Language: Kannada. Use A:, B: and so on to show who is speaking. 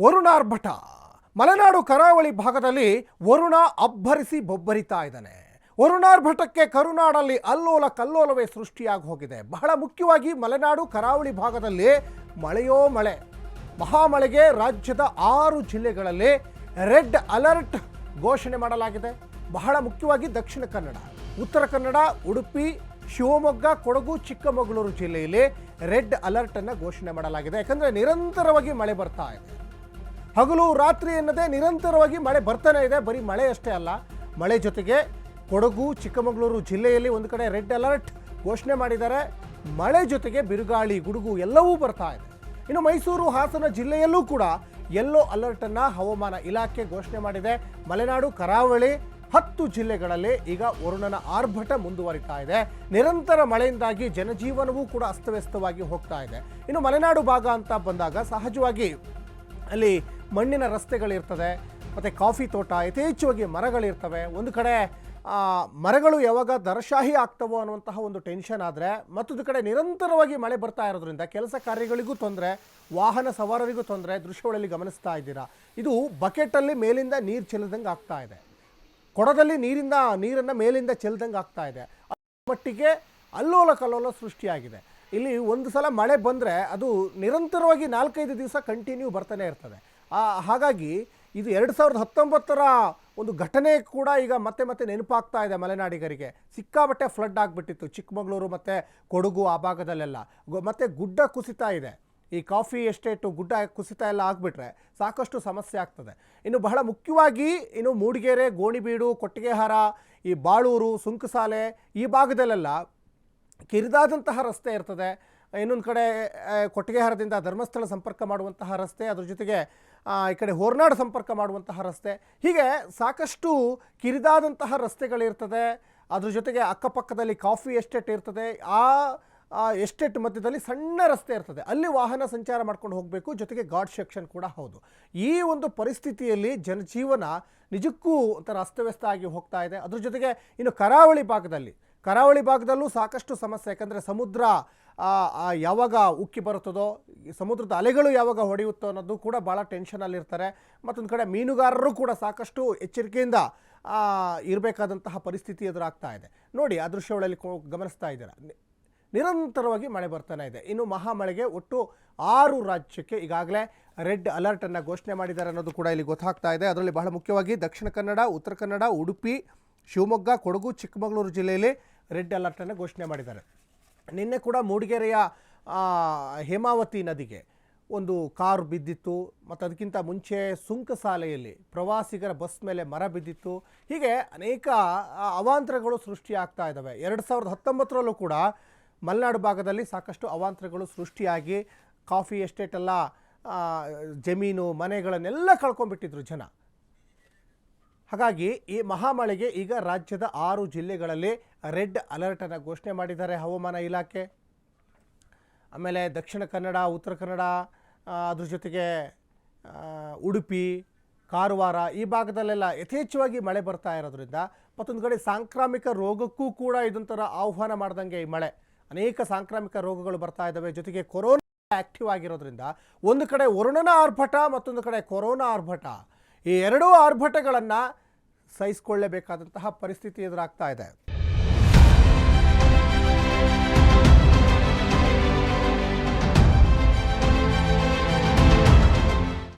A: ವರುಣಾರ್ಭಟ ಮಲೆನಾಡು ಕರಾವಳಿ ಭಾಗದಲ್ಲಿ ವರುಣ ಅಬ್ಬರಿಸಿ ಬೊಬ್ಬರಿತಾ ಇದ್ದಾನೆ. ವರುಣಾರ್ಭಟಕ್ಕೆ ಕರುನಾಡಲ್ಲಿ ಅಲ್ಲೋಲ ಕಲ್ಲೋಲವೇ ಸೃಷ್ಟಿಯಾಗಿ ಹೋಗಿದೆ. ಬಹಳ ಮುಖ್ಯವಾಗಿ ಮಲೆನಾಡು ಕರಾವಳಿ ಭಾಗದಲ್ಲಿ ಮಳೆಯೋ ಮಳೆ. ಮಹಾಮಳೆಗೆ ರಾಜ್ಯದ 6 ಜಿಲ್ಲೆಗಳಲ್ಲಿ ರೆಡ್ ಅಲರ್ಟ್ ಘೋಷಣೆ ಮಾಡಲಾಗಿದೆ. ಬಹಳ ಮುಖ್ಯವಾಗಿ ದಕ್ಷಿಣ ಕನ್ನಡ, ಉತ್ತರ ಕನ್ನಡ, ಉಡುಪಿ, ಶಿವಮೊಗ್ಗ, ಕೊಡಗು, ಚಿಕ್ಕಮಗಳೂರು ಜಿಲ್ಲೆಯಲ್ಲಿ ರೆಡ್ ಅಲರ್ಟ್ ಅನ್ನು ಘೋಷಣೆ ಮಾಡಲಾಗಿದೆ. ಯಾಕಂದರೆ ನಿರಂತರವಾಗಿ ಮಳೆ ಬರ್ತಾ ಇದೆ. ಹಗಲು ರಾತ್ರಿ ಎನ್ನದೇ ನಿರಂತರವಾಗಿ ಮಳೆ ಬರ್ತಾನೆ ಇದೆ. ಬರೀ ಮಳೆ ಅಷ್ಟೇ ಅಲ್ಲ, ಮಳೆ ಜೊತೆಗೆ ಕೊಡಗು, ಚಿಕ್ಕಮಗಳೂರು ಜಿಲ್ಲೆಯಲ್ಲಿ ಒಂದು ಕಡೆ ರೆಡ್ ಅಲರ್ಟ್ ಘೋಷಣೆ ಮಾಡಿದ್ದಾರೆ. ಮಳೆ ಜೊತೆಗೆ ಬಿರುಗಾಳಿ, ಗುಡುಗು ಎಲ್ಲವೂ ಬರ್ತಾ ಇದೆ. ಇನ್ನು ಮೈಸೂರು, ಹಾಸನ ಜಿಲ್ಲೆಯಲ್ಲೂ ಕೂಡ ಯೆಲ್ಲೋ ಅಲರ್ಟನ್ನು ಹವಾಮಾನ ಇಲಾಖೆ ಘೋಷಣೆ ಮಾಡಿದೆ. ಮಲೆನಾಡು ಕರಾವಳಿ 10 ಜಿಲ್ಲೆಗಳಲ್ಲಿ ಈಗ ವರುಣನ ಆರ್ಭಟ ಮುಂದುವರಿತಾ ಇದೆ. ನಿರಂತರ ಮಳೆಯಿಂದಾಗಿ ಜನಜೀವನವೂ ಕೂಡ ಅಸ್ತವ್ಯಸ್ತವಾಗಿ ಹೋಗ್ತಾ ಇದೆ. ಇನ್ನು ಮಲೆನಾಡು ಭಾಗ ಅಂತ ಬಂದಾಗ ಸಹಜವಾಗಿ ಅಲ್ಲಿ ಮಣ್ಣಿನ ರಸ್ತೆಗಳಿರ್ತದೆ, ಮತ್ತು ಕಾಫಿ ತೋಟ, ಯಥೇಚ್ಛವಾಗಿ ಮರಗಳಿರ್ತವೆ. ಒಂದು ಕಡೆ ಮರಗಳು ಯಾವಾಗ ದರಶಾಹಿ ಆಗ್ತವೋ ಅನ್ನುವಂತಹ ಒಂದು ಟೆನ್ಷನ್ ಆದರೆ, ಮತ್ತೊಂದು ಕಡೆ ನಿರಂತರವಾಗಿ ಮಳೆ ಬರ್ತಾ ಇರೋದ್ರಿಂದ ಕೆಲಸ ಕಾರ್ಯಗಳಿಗೂ ತೊಂದರೆ, ವಾಹನ ಸವಾರರಿಗೂ ತೊಂದರೆ. ದೃಶ್ಯಗಳಲ್ಲಿ ಗಮನಿಸ್ತಾ ಇದ್ದೀರಾ, ಇದು ಬಕೆಟಲ್ಲಿ ಮೇಲಿಂದ ನೀರು ಚೆಲ್ಲದಂಗೆ ಆಗ್ತಾ ಇದೆ, ಕೊಡದಲ್ಲಿ ನೀರನ್ನು ಮೇಲಿಂದ ಚೆಲ್ಲದಂಗೆ ಆಗ್ತಾ ಇದೆ. ಮಟ್ಟಿಗೆ ಅಲ್ಲೋಲ ಕಲ್ಲೋಲ ಸೃಷ್ಟಿಯಾಗಿದೆ. ಇಲ್ಲಿ ಒಂದು ಸಲ ಮಳೆ ಬಂದರೆ ಅದು ನಿರಂತರವಾಗಿ 4-5 ದಿವಸ ಕಂಟಿನ್ಯೂ ಬರ್ತಾನೆ ಇರ್ತದೆ. ಹಾಗಾಗಿ ಇದು 2019ರ ಒಂದು ಘಟನೆ ಕೂಡ ಈಗ ಮತ್ತೆ ನೆನಪಾಗ್ತಾ ಇದೆ ಮಲೆನಾಡಿಗರಿಗೆ. ಸಿಕ್ಕಾಬಟ್ಟೆ ಫ್ಲಡ್ ಆಗಿಬಿಟ್ಟಿತ್ತು ಚಿಕ್ಕಮಗಳೂರು ಮತ್ತು ಕೊಡಗು ಆ ಭಾಗದಲ್ಲೆಲ್ಲ. ಮತ್ತು ಗುಡ್ಡ ಕುಸಿತ ಇದೆ. ಈ ಕಾಫಿ ಎಸ್ಟೇಟು ಗುಡ್ಡ ಕುಸಿತ ಎಲ್ಲ ಆಗಿಬಿಟ್ರೆ ಸಾಕಷ್ಟು ಸಮಸ್ಯೆ ಆಗ್ತದೆ. ಇನ್ನು ಬಹಳ ಮುಖ್ಯವಾಗಿ ಇನ್ನು ಮೂಡಿಗೆರೆ, ಗೋಣಿಬೀಡು, ಕೊಟ್ಟಿಗೆಹಾರ, ಈ ಬಾಳೂರು, ಸುಂಕಸಾಲೆ ಈ ಭಾಗದಲ್ಲೆಲ್ಲ ಕಿರಿದಾದಂತಹ ರಸ್ತೆ ಇರ್ತದೆ. ಇನ್ನೊಂದು ಕಡೆ ಕೊಟ್ಟಿಗೆಹಾರದಿಂದ ಧರ್ಮಸ್ಥಳ ಸಂಪರ್ಕ ಮಾಡುವಂತಹ ರಸ್ತೆ, ಅದ್ರ ಜೊತೆಗೆ ಈ ಕಡೆ ಹೊರನಾಡು ಸಂಪರ್ಕ ಮಾಡುವಂತಹ ರಸ್ತೆ, ಹೀಗೆ ಸಾಕಷ್ಟು ಕಿರಿದಾದಂತಹ ರಸ್ತೆಗಳಿರ್ತದೆ. ಅದ್ರ ಜೊತೆಗೆ ಅಕ್ಕಪಕ್ಕದಲ್ಲಿ ಕಾಫಿ ಎಸ್ಟೇಟ್ ಇರ್ತದೆ. ಆ ಎಸ್ಟೇಟ್ ಮಧ್ಯದಲ್ಲಿ ಸಣ್ಣ ರಸ್ತೆ ಇರ್ತದೆ, ಅಲ್ಲಿ ವಾಹನ ಸಂಚಾರ ಮಾಡ್ಕೊಂಡು ಹೋಗಬೇಕು. ಜೊತೆಗೆ ಗಾಡ್ ಸೆಕ್ಷನ್ ಕೂಡ ಹೌದು. ಈ ಒಂದು ಪರಿಸ್ಥಿತಿಯಲ್ಲಿ ಜನಜೀವನ ನಿಜಕ್ಕೂ ಒಂಥರ ಅಸ್ತವ್ಯಸ್ತ ಆಗಿ ಹೋಗ್ತಾ ಇದೆ. ಅದ್ರ ಜೊತೆಗೆ ಇನ್ನು ಕರಾವಳಿ ಭಾಗದಲ್ಲೂ ಸಾಕಷ್ಟು ಸಮಸ್ಯೆ. ಯಾಕಂದರೆ ಸಮುದ್ರ ಯಾವಾಗ ಉಕ್ಕಿ ಬರುತ್ತದೋ, ಸಮುದ್ರದ ಅಲೆಗಳು ಯಾವಾಗ ಹೊಡೆಯುತ್ತೋ ಅನ್ನೋದು ಕೂಡ ಭಾಳ ಟೆನ್ಷನಲ್ಲಿರ್ತಾರೆ. ಮತ್ತೊಂದು ಕಡೆ ಮೀನುಗಾರರು ಕೂಡ ಸಾಕಷ್ಟು ಎಚ್ಚರಿಕೆಯಿಂದ ಇರಬೇಕಾದಂತಹ ಪರಿಸ್ಥಿತಿ ಎದುರಾಗ್ತಾ ಇದೆ. ನೋಡಿ, ಆ ದೃಶ್ಯಗಳಲ್ಲಿ ಗಮನಿಸ್ತಾ ಇದ್ದೀರಾ, ನಿರಂತರವಾಗಿ ಮಳೆ ಬರ್ತಾನೆ ಇದೆ. ಇನ್ನು ಮಹಾಮಳೆಗೆ ಒಟ್ಟು 6 ರಾಜ್ಯಕ್ಕೆ ಈಗಾಗಲೇ ರೆಡ್ ಅಲರ್ಟನ್ನು ಘೋಷಣೆ ಮಾಡಿದ್ದಾರೆ ಅನ್ನೋದು ಕೂಡ ಇಲ್ಲಿ ಗೊತ್ತಾಗ್ತಾ ಇದೆ. ಅದರಲ್ಲಿ ಬಹಳ ಮುಖ್ಯವಾಗಿ ದಕ್ಷಿಣ ಕನ್ನಡ, ಉತ್ತರ ಕನ್ನಡ, ಉಡುಪಿ, ಶಿವಮೊಗ್ಗ, ಕೊಡಗು, ಚಿಕ್ಕಮಗಳೂರು ಜಿಲ್ಲೆಯಲ್ಲಿ ರೆಡ್ ಅಲರ್ಟನ್ನು ಘೋಷಣೆ ಮಾಡಿದ್ದಾರೆ. ನಿನ್ನೆ ಕೂಡ ಮೂಡಿಗೆರೆಯ ಹೇಮಾವತಿ ನದಿಗೆ ಒಂದು ಕಾರು ಬಿದ್ದಿತ್ತು. ಮತ್ತು ಅದಕ್ಕಿಂತ ಮುಂಚೆ ಸುಂಕಸಾಲೆಯಲ್ಲಿ ಪ್ರವಾಸಿಗರ ಬಸ್ ಮೇಲೆ ಮರ ಬಿದ್ದಿತ್ತು. ಹೀಗೆ ಅನೇಕ ಅವಾಂತರಗಳು ಸೃಷ್ಟಿಯಾಗ್ತಾ ಇದ್ದಾವೆ. 2019ರಲ್ಲೂ ಕೂಡ ಮಲೆನಾಡು ಭಾಗದಲ್ಲಿ ಸಾಕಷ್ಟು ಅವಾಂತರಗಳು ಸೃಷ್ಟಿಯಾಗಿ ಕಾಫಿ ಎಸ್ಟೇಟೆಲ್ಲ, ಜಮೀನು, ಮನೆಗಳನ್ನೆಲ್ಲ ಕಳ್ಕೊಂಡ್ಬಿಟ್ಟಿದ್ರು ಜನ. ಹಾಗಾಗಿ ಈ ಮಹಾಮಳೆಗೆ ಈಗ ರಾಜ್ಯದ 6 ಜಿಲ್ಲೆಗಳಲ್ಲಿ ರೆಡ್ ಅಲರ್ಟನ್ನು ಘೋಷಣೆ ಮಾಡಿದ್ದಾರೆ ಹವಾಮಾನ ಇಲಾಖೆ. ಆಮೇಲೆ ದಕ್ಷಿಣ ಕನ್ನಡ, ಉತ್ತರ ಕನ್ನಡ, ಅದ್ರ ಜೊತೆಗೆ ಉಡುಪಿ, ಕಾರವಾರ ಈ ಭಾಗದಲ್ಲೆಲ್ಲ ಯಥೇಚ್ಛವಾಗಿ ಮಳೆ ಬರ್ತಾ ಇರೋದ್ರಿಂದ, ಮತ್ತೊಂದು ಕಡೆ ಸಾಂಕ್ರಾಮಿಕ ರೋಗಕ್ಕೂ ಕೂಡ ಇದೊಂಥರ ಆಹ್ವಾನ ಮಾಡ್ದಂಗೆ ಈ ಮಳೆ. ಅನೇಕ ಸಾಂಕ್ರಾಮಿಕ ರೋಗಗಳು ಬರ್ತಾ ಇದ್ದಾವೆ. ಜೊತೆಗೆ ಕೊರೋನಾ ಆ್ಯಕ್ಟಿವ್ ಆಗಿರೋದ್ರಿಂದ ಒಂದು ಕಡೆ ವರುಣನ ಆರ್ಭಟ, ಮತ್ತೊಂದು ಕಡೆ ಕೊರೋನಾ ಆರ್ಭಟ, ಈ ಎರಡೂ ಆರ್ಭಟಗಳನ್ನು ಸಹಿಸಿಕೊಳ್ಳಲೇಬೇಕಾದಂತಹ ಪರಿಸ್ಥಿತಿ ಎದುರಾಗ್ತಾ ಇದೆ.